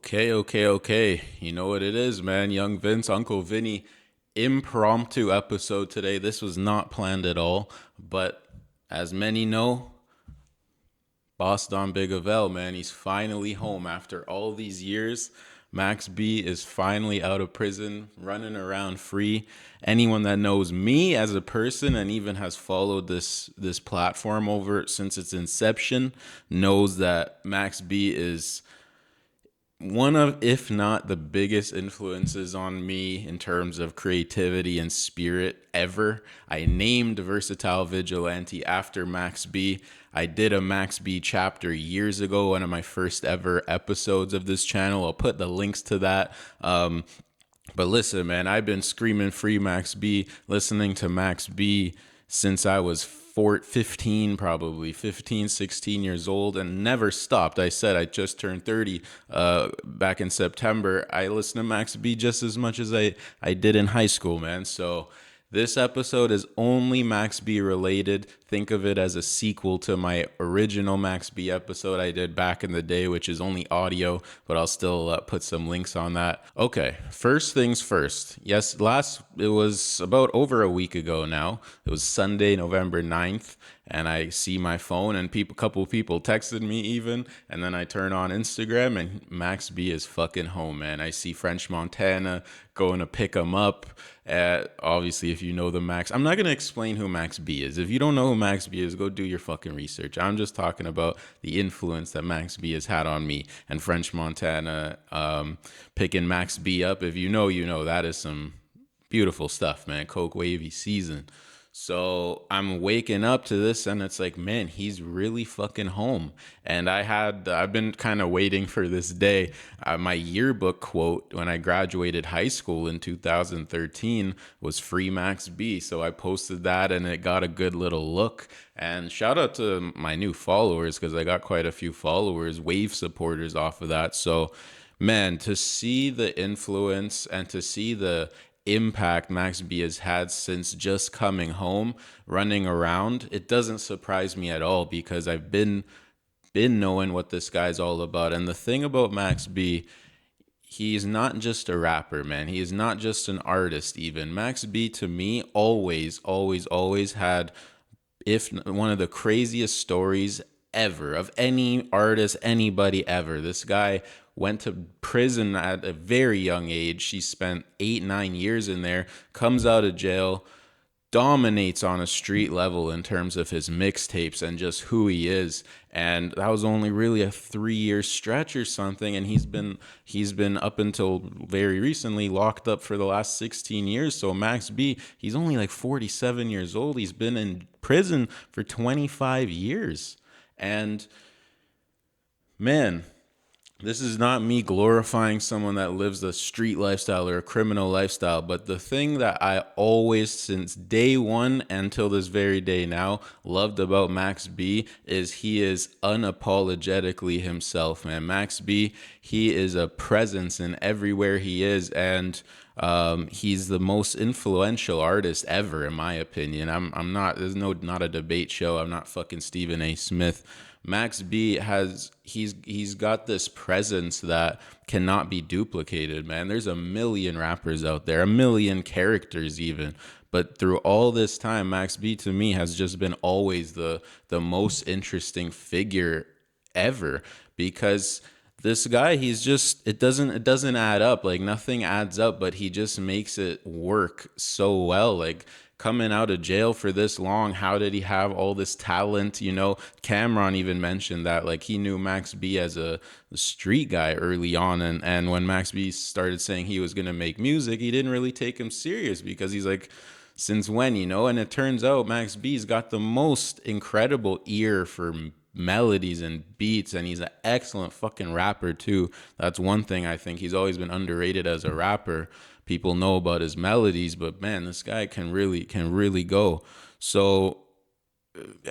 Okay. You know what it is, man. Young Vince, Uncle Vinny, impromptu episode today. This was not planned at all, but as many know, Boss Don Biggaveli, man, he's finally home after all these years. Max B is finally out of prison, running around free. Anyone that knows me as a person and even has followed this platform over since its inception knows that Max B is one of, if not the biggest influences on me in terms of creativity and spirit ever. I named Versatile Vigilante after Max B. I did a Max B chapter years ago, one of my first ever episodes of this channel. I'll put the links to that. But listen, man, I've been screaming free Max B, listening to Max B since I was 15, probably 15, 16 years old, and never stopped. I said I just turned 30 back in September. I listen to Max B just as much as I did in high school, man. So this episode is only Max B related. Think of it as a sequel to my original Max B episode I did back in the day, which is only audio, but I'll still put some links on that. Okay, first things first. Yes, it was about over a week ago now. It was Sunday, November 9th, and I see my phone and a couple people texted me even, and then I turn on Instagram and Max B is fucking home, man. I see French Montana going to pick him up. Obviously, if you know the Max, I'm not going to explain who Max B is. If you don't know who Max B is, go do your fucking research. I'm just talking about the influence that Max B has had on me, and French Montana picking Max B up. If you know, you know. That is some beautiful stuff, man. Coke wavy season. So I'm waking up to this and it's like, man, he's really fucking home. And I've been kind of waiting for this day. My yearbook quote when I graduated high school in 2013 was free Max B. So I posted that and it got a good little look. And shout out to my new followers because I got quite a few followers, wave supporters off of that. So man, to see the influence and to see the impact Max B has had since just coming home, running around, it doesn't surprise me at all because I've been knowing what this guy's all about. And the thing about Max B, he's not just a rapper, man. He is not just an artist even. Max B to me always had if one of the craziest stories ever of any artist, anybody ever. This guy went to prison at a very young age. She spent 8, 9 years in there, comes out of jail, dominates on a street level in terms of his mixtapes and just who he is. And that was only really a 3-year stretch or something. And he's been up until very recently locked up for the last 16 years. So Max B, he's only like 47 years old. He's been in prison for 25 years. And man, this is not me glorifying someone that lives a street lifestyle or a criminal lifestyle, but the thing that I always, since day one until this very day now, loved about Max B is he is unapologetically himself, man. Max B, he is a presence in everywhere he is, and he's the most influential artist ever, in my opinion. I'm not. There's not a debate show. I'm not fucking Stephen A. Smith. Max B he's got this presence that cannot be duplicated, man. There's a million rappers out there, a million characters even. But through all this time, Max B to me has just been always the most interesting figure ever because this guy, he's just it doesn't add up. Like nothing adds up, but he just makes it work so well. Like coming out of jail for this long, how did he have all this talent? You know, Cameron even mentioned that like he knew Max B as a street guy early on, and when Max B started saying he was gonna make music, he didn't really take him serious because he's like, since when, you know? And it turns out Max B's got the most incredible ear for melodies and beats, and he's an excellent fucking rapper too. That's one thing I think he's always been underrated as a rapper. People know about his melodies, but man, this guy can really go. So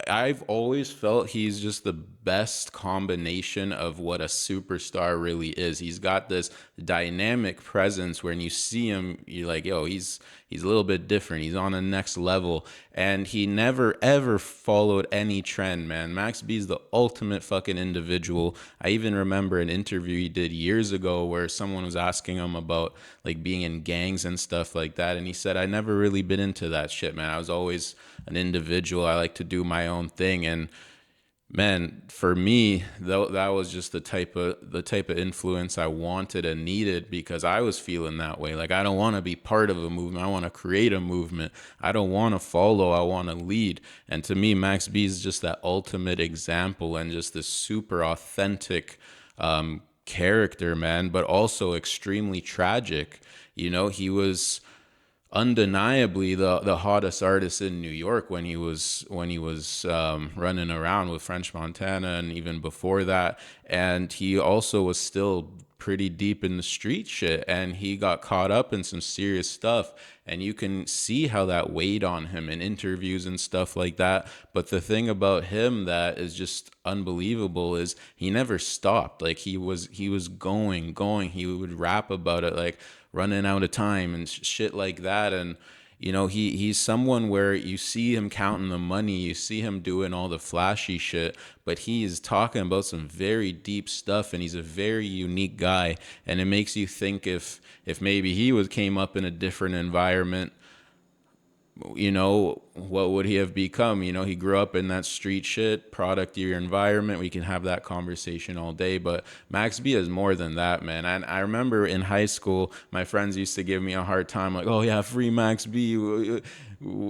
I've always felt he's just the best combination of what a superstar really is. He's got this dynamic presence when you see him, you're like, yo, he's a little bit different. He's on the next level. And he never ever followed any trend, man. Max B's the ultimate fucking individual. I even remember an interview he did years ago where someone was asking him about like being in gangs and stuff like that. And he said, I never really been into that shit, man. I was always an individual. I like to do my own thing. And man, for me, though, that was just the type of influence I wanted and needed because I was feeling that way. Like I don't want to be part of a movement. I want to create a movement. I don't want to follow. I want to lead. And to me, Max B is just that ultimate example and just this super authentic character, man, but also extremely tragic. He was undeniably the hottest artist in New York when he was running around with French Montana and even before that. And he also was still pretty deep in the street shit, and he got caught up in some serious stuff. And you can see how that weighed on him in interviews and stuff like that. But the thing about him that is just unbelievable is he never stopped. Like he was going. He would rap about it, like running out of time and shit like that. And he's someone where you see him counting the money, you see him doing all the flashy shit, but he is talking about some very deep stuff, and he's a very unique guy. And it makes you think if maybe he came up in a different environment, what would he have become? He grew up in that street shit, product of your environment. We can have that conversation all day, but Max B is more than that, man. And I remember in high school, my friends used to give me a hard time, like, oh yeah, free Max B.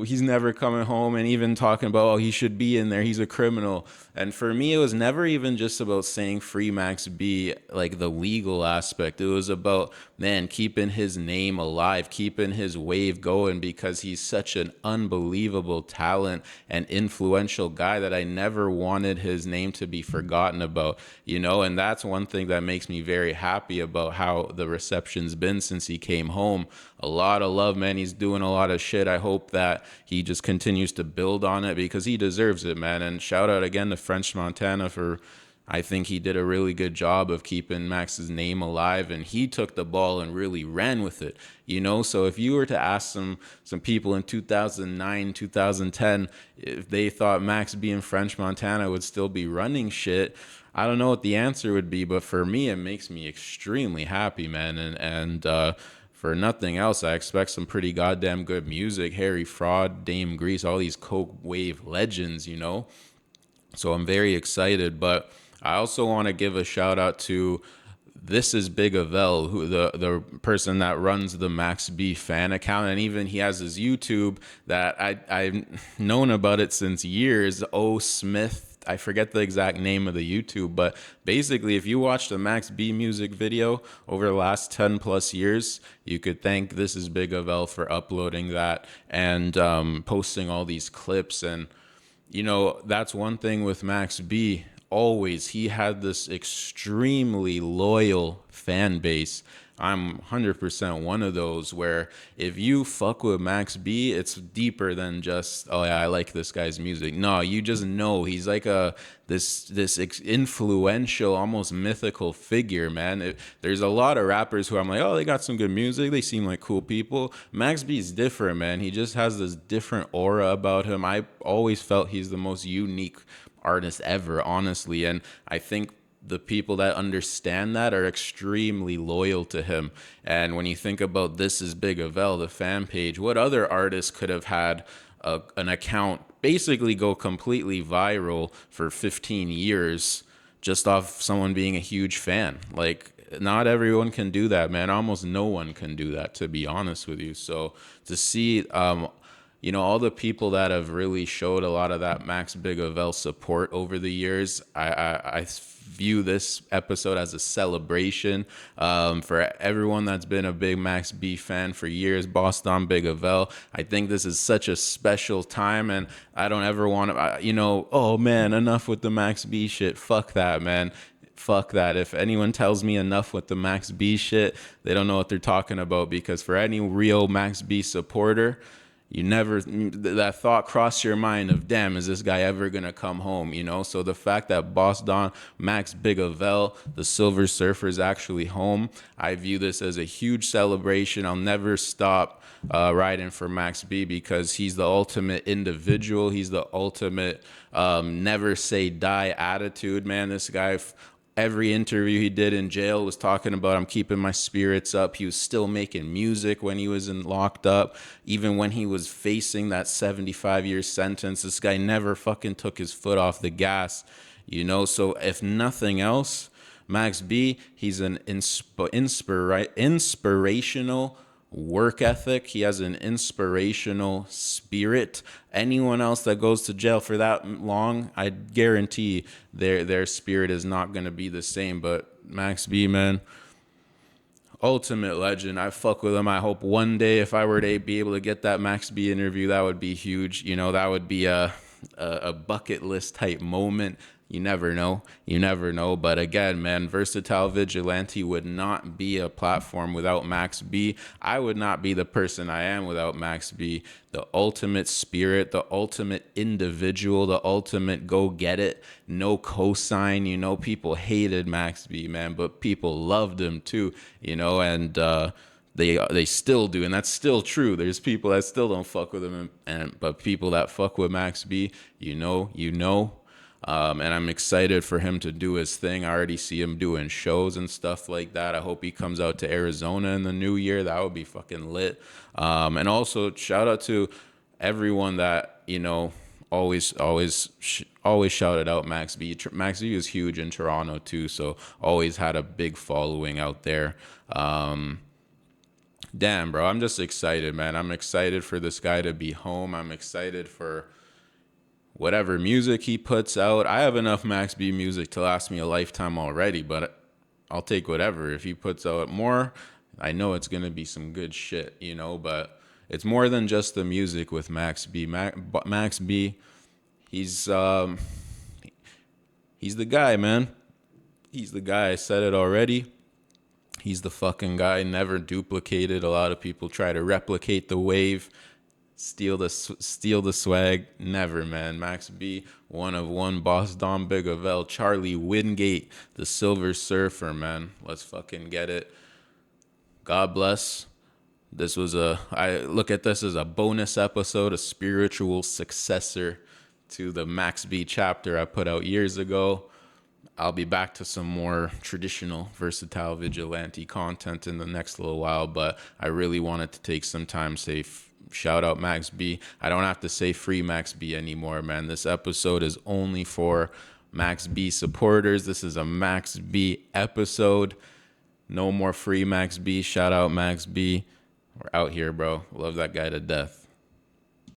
He's never coming home, and even talking about, oh, he should be in there. He's a criminal. And for me, it was never even just about saying free Max B, like the legal aspect. It was about, man, keeping his name alive, keeping his wave going, because he's such an unbelievable talent and influential guy that I never wanted his name to be forgotten about, and that's one thing that makes me very happy about how the reception's been since he came home. A lot of love, man. He's doing a lot of shit. I hope that he just continues to build on it because he deserves it, man. And shout out again to French Montana for, I think he did a really good job of keeping Max's name alive, and he took the ball and really ran with it. So if you were to ask some people in 2009, 2010, if they thought Max B and French Montana would still be running shit, I don't know what the answer would be, but for me, it makes me extremely happy, man. And for nothing else, I expect some pretty goddamn good music. Harry Fraud, Dame Grease, all these Coke Wave legends, So I'm very excited, but I also want to give a shout out to This is Biggaveli, who the person that runs the Max B fan account, and even he has his YouTube that I've known about it since years. O Smith, I forget the exact name of the YouTube, but basically, if you watch the Max B music video over the last 10 plus years, you could thank This is Biggaveli for uploading that and posting all these clips. And that's one thing with Max B. Always, he had this extremely loyal fan base. I'm 100% one of those where if you fuck with Max B, it's deeper than just, oh yeah, I like this guy's music. No, you just know he's like this influential, almost mythical figure, man. There's a lot of rappers who I'm like, oh, they got some good music. They seem like cool people. Max B's different, man. He just has this different aura about him. I always felt he's the most unique artist ever, honestly. And I think the people that understand that are extremely loyal to him. And when you think about This is Biggaveli, the fan page, what other artist could have had an account basically go completely viral for 15 years just off someone being a huge fan? Like, not everyone can do that, man. Almost no one can do that, to be honest with you. So to see all the people that have really showed a lot of that Max Biggaveli support over the years, I view this episode as a celebration for everyone that's been a big Max B fan for years. Boston Biggaveli, I think this is such a special time, and I don't ever want to, oh man, enough with the Max B shit. Fuck that, man. Fuck that. If anyone tells me enough with the Max B shit, they don't know what they're talking about, because for any real Max B supporter, You never, that thought crossed your mind of, damn, is this guy ever going to come home? You know, so the fact that Boss Don, Max Biggaveli, the Silver Surfer is actually home, I view this as a huge celebration. I'll never stop riding for Max B because he's the ultimate individual. He's the ultimate never say die attitude, man. This guy, every interview he did in jail was talking about, I'm keeping my spirits up. He was still making music when he was locked up. Even when he was facing that 75-year sentence, this guy never fucking took his foot off the gas, you know? So if nothing else, Max B, he's an inspirational work ethic. He has an inspirational spirit. Anyone else that goes to jail for that long, I guarantee their spirit is not going to be the same. But Max B, man, ultimate legend. I fuck with him. I hope one day if I were to be able to get that Max B interview, that would be huge. You know, that would be a bucket list type moment. You never know. You never know. But again, man, Versatile Vigilante would not be a platform without Max B. I would not be the person I am without Max B. The ultimate spirit, the ultimate individual, the ultimate go get it, no cosign. You know, people hated Max B, man, but people loved him too, you know, and they still do, and that's still true. There's people that still don't fuck with him, but people that fuck with Max B, you know. And I'm excited for him to do his thing. I already see him doing shows and stuff like that. I hope he comes out to Arizona in the new year. That would be fucking lit. And also shout out to everyone that, you know, always shouted out Max B. Max B is huge in Toronto too, so always had a big following out there. Damn, bro, I'm just excited, man. I'm excited for this guy to be home. I'm excited for whatever music he puts out. I have enough Max B music to last me a lifetime already, but I'll take whatever. If he puts out more, I know it's going to be some good shit, you know, but it's more than just the music with Max B. Max B, he's the guy, man. He's the guy. I said it already. He's the fucking guy. Never duplicated. A lot of people try to replicate the wave, steal the swag. Never, man. Max B, one of one. Boss Don Biggaveli, Charlie Wingate, the Silver Surfer, man. Let's fucking get it. God bless. I look at this as a bonus episode, a spiritual successor to the Max B chapter I put out years ago. I'll be back to some more traditional Versatile Vigilante content in the next little while, but I really wanted to take some time, say shout out Max B. I don't have to say free Max B anymore, man. This episode is only for Max B supporters. This is a Max B episode. No more free Max B. Shout out Max B. We're out here, bro. Love that guy to death.